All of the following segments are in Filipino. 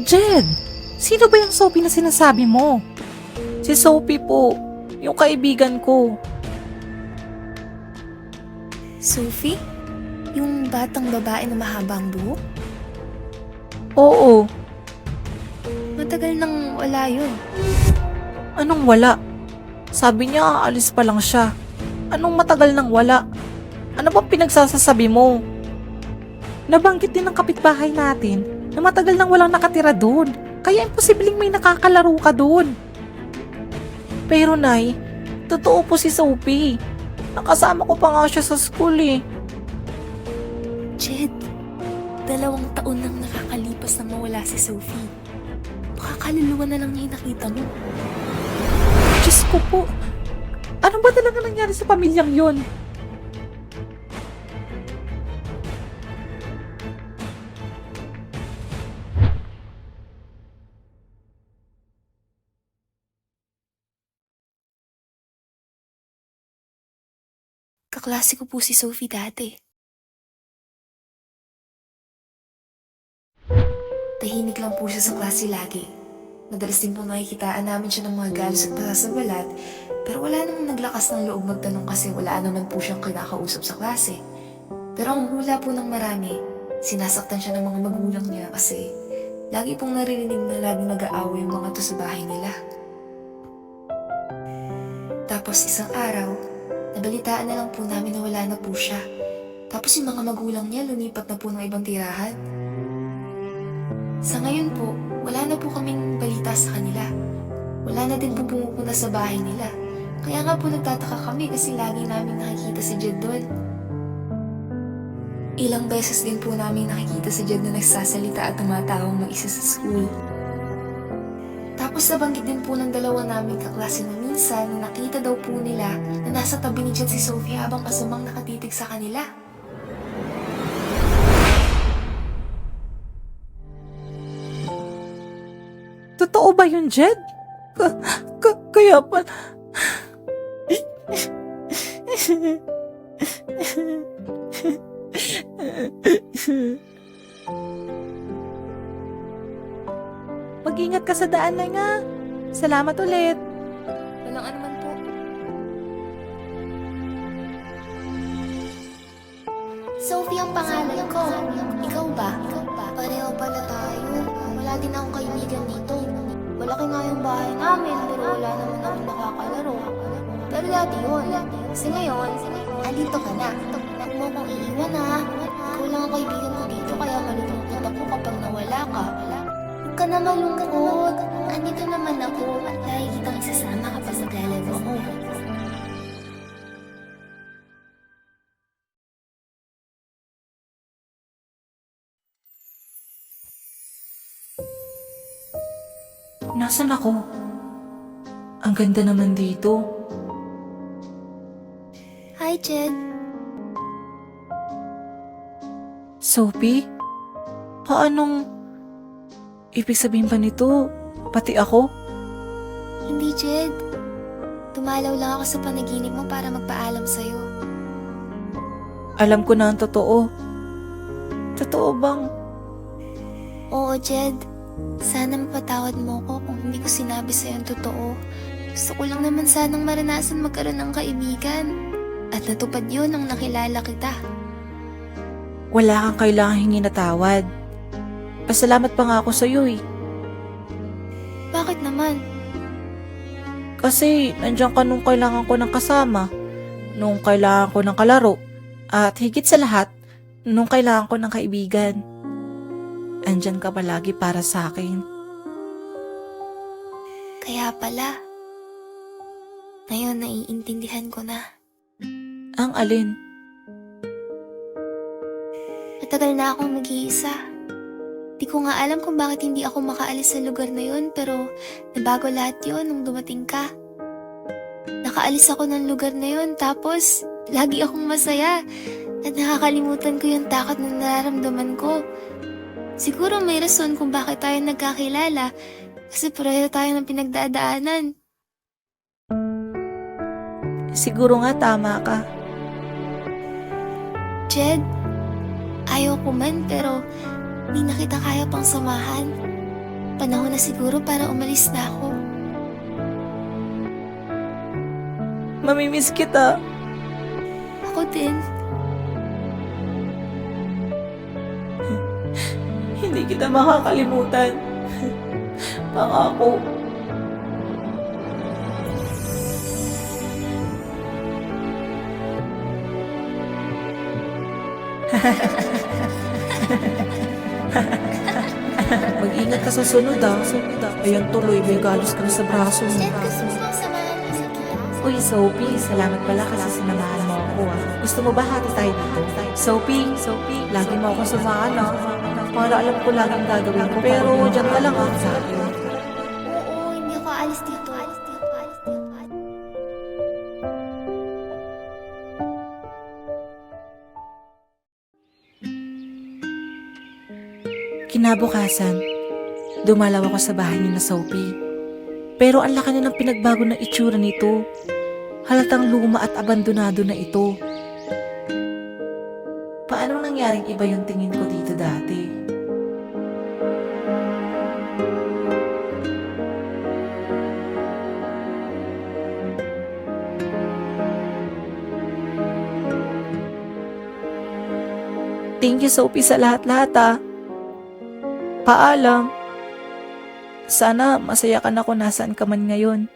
Jed, sino ba yung Sophie na sinasabi mo? Si Sophie po, yung kaibigan ko. Sophie? Yung batang babae na mahabang buhok? Oo, Matagal nang wala yun. anong wala? Sabi niya aalis pa lang siya. Anong matagal nang wala? Ano bang pinagsasasabi mo? Nabanggit din ng kapitbahay natin na matagal nang walang nakatira doon. Kaya imposibleng may nakakalaro ka doon. Pero Nay, totoo po si Sophie. Nakasama ko pa nga siya sa school eh. Jed, 2 taon nang nakakalipas na mawala si Sophie. Baka kaluluwa na lang niya yung nakita mo. Diyos ko po. Ano ba talaga nangyari sa pamilyang yon? Kaklase ko po si Sophie dati. Tahimik lang po siya sa klase lagi. Madalas din po nakikitaan namin siya ng mga galos at pasasabalat, pero wala namang naglakas ng loob magtanong kasi wala naman po siyang kinakausap sa klase. Pero ang hula po ng marami, sinasaktan siya ng mga magulang niya kasi lagi pong naririnig na laging nag-aaway yung mga to sa bahay nila. Tapos isang araw, nabalitaan na lang po namin na wala na po siya. Tapos yung mga magulang niya lumipat na po ng ibang tirahan. Sa ngayon po, wala na po kaming balita sa kanila. Wala na din po pumupunta sa bahay nila. Kaya nga po nagtataka kami kasi lagi namin nakikita si Jed doon. Ilang beses din po namin nakikita si Jed na nagsasalita at tumatawang mag-isa sa school. Tapos nabanggit din po ng 2 namin kaklase na minsan na nakita daw po nila na nasa tabi ni Jed si Sophie habang kasamang nakatitig sa kanila. Totoo ba yun, Jed? Kaya pa... Mag-ingat ka sa daan na nga. Salamat ulit. Walang anuman po. Sophie ang pangalan ko. Ikaw ba? Pareho pala tayo. Wala din akong kaibigan dito. Malaki nga yung bahay namin, pero wala naman kami nakakalaro. Pero dati yun. Kasi ngayon, andito ka na. Huwag mo akong iiwan ha. Ikaw lang ang kaibigan ko dito, kaya malulungkot ako kapag nawala ka. Huwag ka na malungkot. Andito naman ako at lagi kitang isasama kapag naglalaro ako. Nasaan ako? Ang ganda naman dito. Hi, Jed. Sophie? Paanong... Ibig sabihin ba nito, pati ako? Hindi, Jed. Tumalaw lang ako sa panaginip mo para magpaalam sa'yo. Alam ko na ang totoo. Totoo bang... Oo, Jed. Sana mapatawad mo ko kung hindi ko sinabi sa'yo ang totoo. Gusto ko lang naman sanang maranasan magkaroon ng kaibigan. At natupad yun nung nakilala kita. Wala kang kailangang hingi na tawad. Pasalamat pa nga ako sa'yo eh. Bakit naman? Kasi nandiyan ka nung kailangan ko ng kasama. Nung kailangan ko ng kalaro. At higit sa lahat, nung kailangan ko ng kaibigan. Andyan ka palagi para sa akin. Kaya pala. Ngayon naiintindihan ko na. Ang alin? Matagal na akong nag-iisa. Di ko nga alam kung bakit hindi ako makaalis sa lugar na yun, pero nabago lahat yun nung dumating ka. Nakaalis ako ng lugar na yun, tapos lagi akong masaya. At nakakalimutan ko yung takot na nararamdaman ko. Siguro may rason kung bakit tayo nagkakilala, kasi pareho tayo ng pinagdadaanan. Siguro nga tama ka. Jed, ayaw ko man pero hindi na kita kaya pang samahan. Panahon na siguro para umalis na ako. Mamimiss kita. Ako din. Hindi kita makakalimutan. Pangako. Mag-ingat ka sa sunod ah. Ayan tuloy, may galos ka na sa braso mo. Jen, gusto mo bang samahan mo sa class? Uy, Sophie, salamat pala kasi sinamahan mo ako ah. Gusto mo ba hati tayo dito? Sophie, lagi mo akong samahan ah. Para alam ko laging gagawin ko. Pero dyan ka lang ah. Oo, hindi ako alis dito. Kinabukasan, dumalaw ako sa bahay ni na Sophie. Pero ang laki na ng pinagbago ng itsura nito. Halatang luma at abandonado na ito. Paano nangyaring iba yung tingin ko dito dati? Thank you, Sophie, sa lahat-lahat ah. Paalam. Sana masaya ka na kung nasaan ka man ngayon.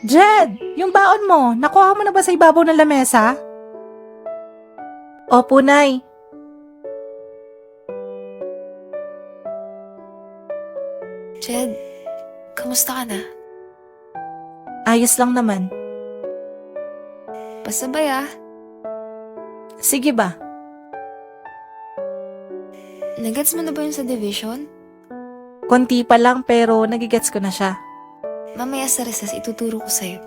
Jed! Yung baon mo, nakuha mo na ba sa ibabaw ng lamesa? Opo, Nay. Jed, kamusta ka na? Ayos lang naman. Pasabay ah. Sige ba? Nagets mo na ba yun sa division? Konti pa lang pero nagigets ko na siya. Mamaya sa recess ituturo ko sa'yo.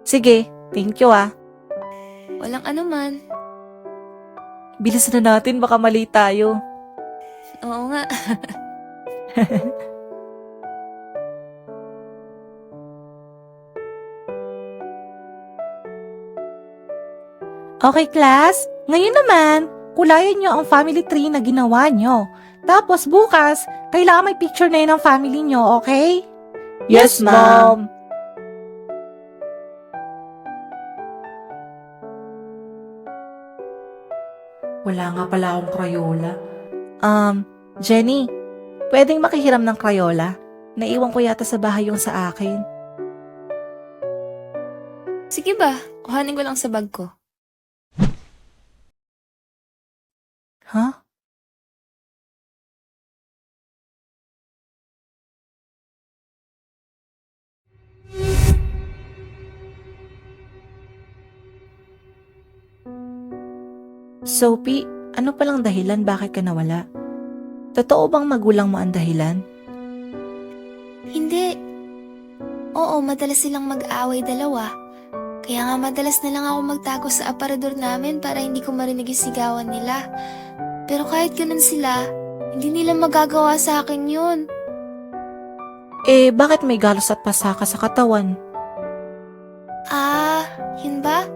Sige, thank you ah. Walang anuman. Bilis na natin, baka mali tayo. Oo nga. Okay, class. Ngayon naman, kulayan nyo ang family tree na ginawa nyo. Tapos bukas, kailangan may picture na yun ng family nyo, okay? Yes, Mom. Wala nga pala akong Crayola. Jenny, pwedeng makihiram ng Crayola? Naiwan ko yata sa bahay yung sa akin. Sige ba, kuhanin ko lang sa bag ko. Huh? Sophie, ano palang dahilan bakit ka nawala? Totoo bang magulang mo ang dahilan? Hindi. Oo, madalas silang mag-away dalawa. Kaya nga madalas na lang ako magtago sa aparador namin para hindi ko marinig yung sigawan nila. Pero kahit ganun sila, hindi nila magagawa sa akin yun. Eh, bakit may galos at pasaka sa katawan? Ah, yun ba?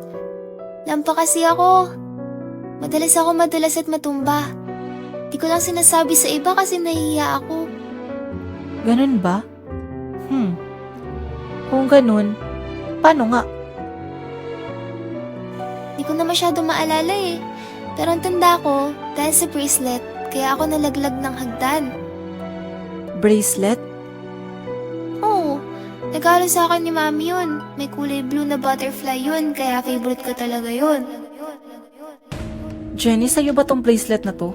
Lampa kasi ako. Madalas at matumba. Di ko lang sinasabi sa iba kasi nahihiya ako. Ganun ba? Kung ganun, paano nga? Di ko na masyado maalala eh. Pero ang tanda ko, dahil sa bracelet, kaya ako nalaglag ng hagdan. Bracelet? Oo, nagalo sa akin ni Mami yun. May kulay blue na butterfly yun, kaya favorite ko talaga yun. Jenny, sa'yo ba tong bracelet na to?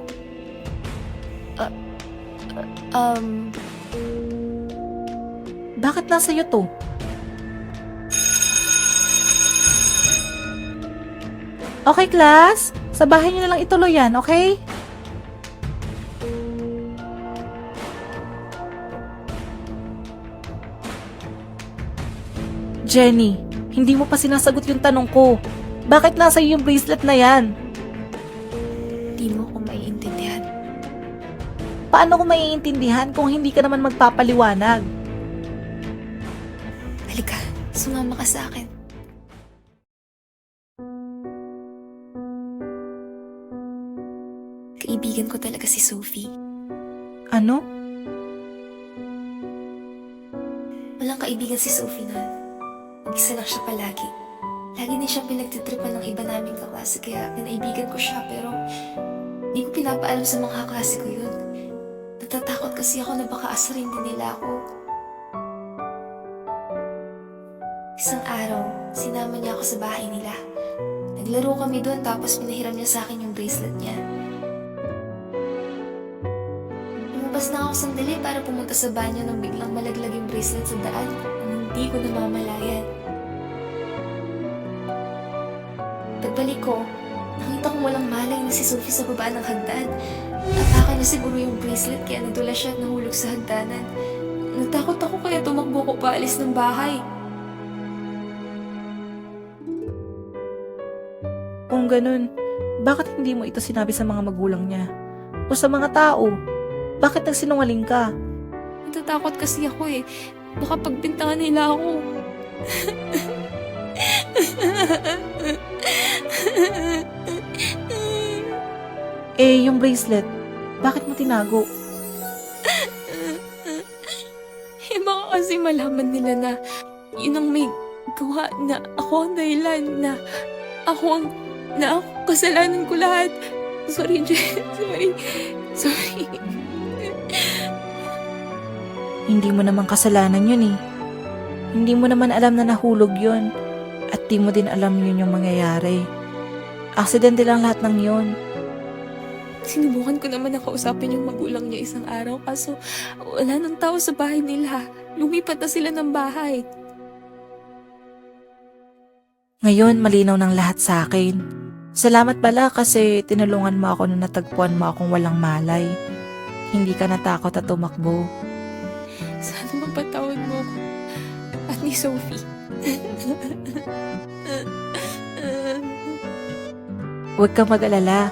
Bakit nasa'yo to? Okay, class. Sa bahay niyo na lang ituloy yan, okay? Jenny, hindi mo pa sinasagot yung tanong ko. Bakit nasa iyo yung bracelet na yan? Di mo ko maiintindihan. Paano ko maiintindihan kung hindi ka naman magpapaliwanag? Halika, sumama ka sa akin. kaibigan ko talaga si Sophie. Ano? Walang kaibigan si Sophie na. Mag-isa lang siya palagi. Lagi din siyang pinagtitripan ng iba naming kaklase kaya pinaibigan ko siya pero di ko pinapaalam sa mga kaklase ko yun. Natatakot kasi ako na baka asarin din nila ako. Isang araw, sinama niya ako sa bahay nila. Naglaro kami doon tapos pinahiram niya sa akin yung bracelet niya. Lumabas na ako sandali para pumunta sa banyo nang biglang malaglag yung bracelet sa daan nang hindi ko namamalayan. Pagbalik ko, nakita kong walang malay na si Sophie sa baba ng hagdan. Atake na siguro yung bracelet kaya nadula siya at nahulog sa hagdanan. Natakot ako kaya tumakbo ko paalis ng bahay. Kung ganun, bakit hindi mo ito sinabi sa mga magulang niya? O sa mga tao? Bakit nagsinungaling ka? Natatakot kasi ako eh. Baka pagbintangan nila ako. Yung bracelet, bakit mo tinago? Baka kasi malaman nila na yun ang may gawa na ako ang dahilan na ako kasalanan ko lahat. Sorry, Jen. Sorry. Hindi mo naman kasalanan yun eh. Hindi mo naman alam na nahulog yun. At di mo din alam yun yung mangyayari. Aksidente lang lahat ng yun. Sinubukan ko naman na kausapin yung magulang niya isang araw kaso wala nang tao sa bahay nila. Lumipat na sila ng bahay. Ngayon, malinaw ng lahat sa akin. Salamat pala kasi tinulungan mo ako nung natagpuan mo akong walang malay. Hindi ka natakot at tumakbo. Sana mapatawad mo ako at ni Sophie. Huwag kang mag-alala.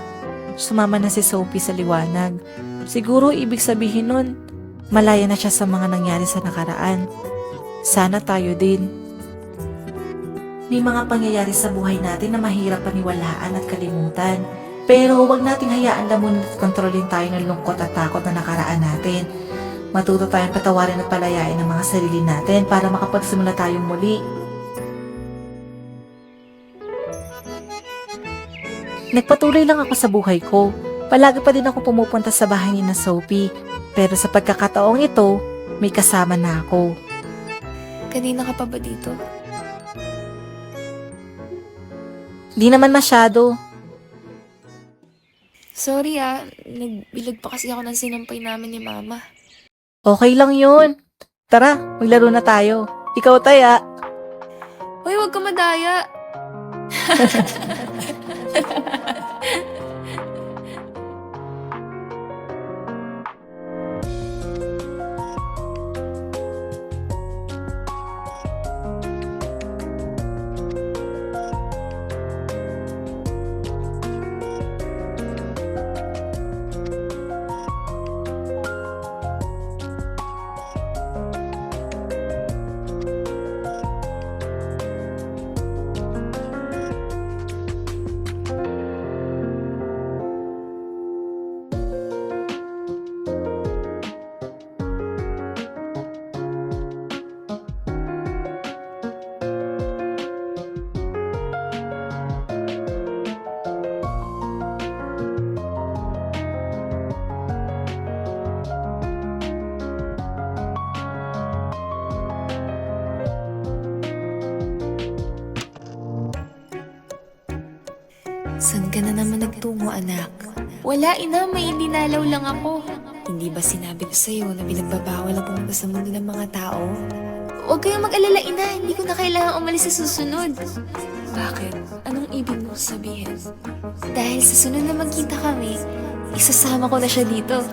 Sumama na si Sophie sa liwanag. Siguro ibig sabihin nun, malaya na siya sa mga nangyari sa nakaraan. Sana tayo din. May mga pangyayari sa buhay natin na mahirap paniwalaan at kalimutan. Pero huwag nating hayaan lamunin at kontrolin tayo ng lungkot at takot na nakaraan natin. Matuto tayong patawarin at palayain ang mga sarili natin para makapagsimula tayong muli. Nagpatuloy lang ako sa buhay ko. Palagi pa din ako pumupunta sa bahay ni na Sophie. Pero sa pagkakataong ito, may kasama na ako. Kanina ka pa ba dito? Di naman masyado. Sorry nagbilad pa kasi ako ng sinampay namin ni Mama. Okay lang yun. Tara, maglaro na tayo. Ikaw, Taya. Hoy, huwag ka madaya! Saan ka na naman nagtungo, anak? Wala, ina. May dinalaw lang ako. Hindi ba sinabi ko sa'yo na pinagbabawal ang pumunta sa mundo ng mga tao? Huwag kayong mag-alala, ina. Hindi ko na kailangan umalis sa susunod. Bakit? Anong ibig mo sabihin? Dahil sa sunod na magkita kami, isasama ko na siya dito.